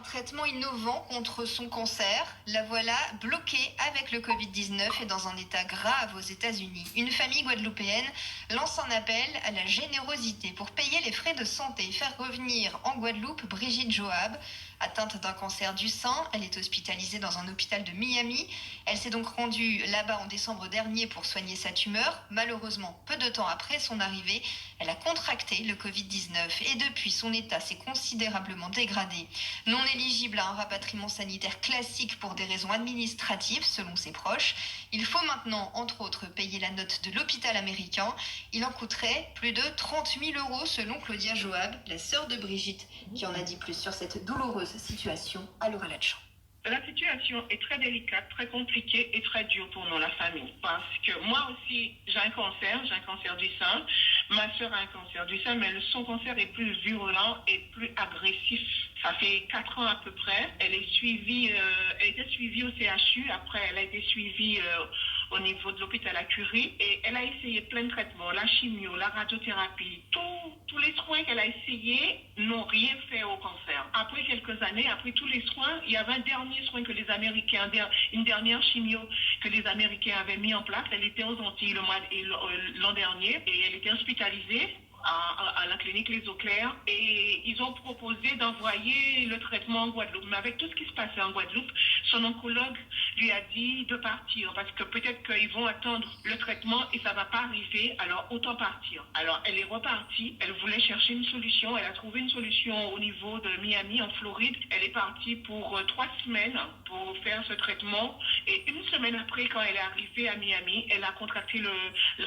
Un traitement innovant contre son cancer, la voilà bloquée avec le Covid-19 et dans un état grave aux États-Unis. Une famille guadeloupéenne lance un appel à la générosité pour payer les frais de santé et faire revenir en Guadeloupe Brigitte Joab. Atteinte d'un cancer du sein, elle est hospitalisée dans un hôpital de Miami. Elle s'est donc rendue là-bas en décembre dernier pour soigner sa tumeur. Malheureusement, peu de temps après son arrivée, elle a contracté le Covid-19 et depuis son état s'est considérablement dégradé. Non éligible à un rapatriement sanitaire classique pour des raisons administratives, selon ses proches. Il faut maintenant, entre autres, payer la note de l'hôpital américain. Il en coûterait plus de 30 000 euros, selon Claudia Joab, la sœur de Brigitte, qui en a dit plus sur cette douloureuse situation à Laura Latchan. La situation est très délicate, très compliquée et très dure pour nous, la famille. Parce que moi aussi, j'ai un cancer du sein. Ma soeur a un cancer du sein, mais son cancer est plus virulent et plus agressif. Ça fait 4 ans à peu près. Elle était suivie au CHU. Après, elle a été suivie au niveau de l'hôpital à Curie. Et elle a essayé plein de traitements, la chimio, la radiothérapie. Tous les soins qu'elle a essayés n'ont rien fait au cancer. Après quelques années, après tous les soins, il y avait un dernier soin que les Américains, une dernière chimio que les Américains avaient mis en place. Elle était aux Antilles l'an dernier et elle était hospitalisée à la clinique Les Eaux Claires et ils ont proposé d'envoyer le traitement en Guadeloupe. Mais avec tout ce qui se passait en Guadeloupe, son oncologue lui a dit de partir parce que peut-être qu'ils vont attendre le traitement et ça va pas arriver, alors autant partir. Alors elle est repartie, elle voulait chercher une solution, elle a trouvé une solution au niveau de Miami en Floride. Elle est partie pour 3 semaines pour faire ce traitement et une semaine après, quand elle est arrivée à Miami, elle a contracté le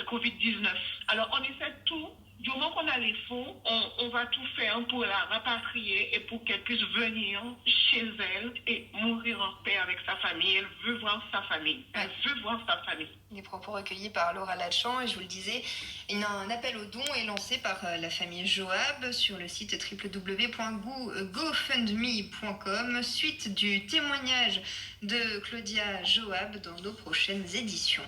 Covid-19. Alors on essaie tout. Du moment qu'on a les fonds, on va tout faire pour la rapatrier et pour qu'elle puisse venir chez elle et mourir en paix avec sa famille. Elle veut voir sa famille. Elle veut voir sa famille. Les propos recueillis par Laura Latchan et je vous le disais, un appel aux dons est lancé par la famille Joab sur le site www.gofundme.com suite du témoignage de Claudia Joab dans nos prochaines éditions.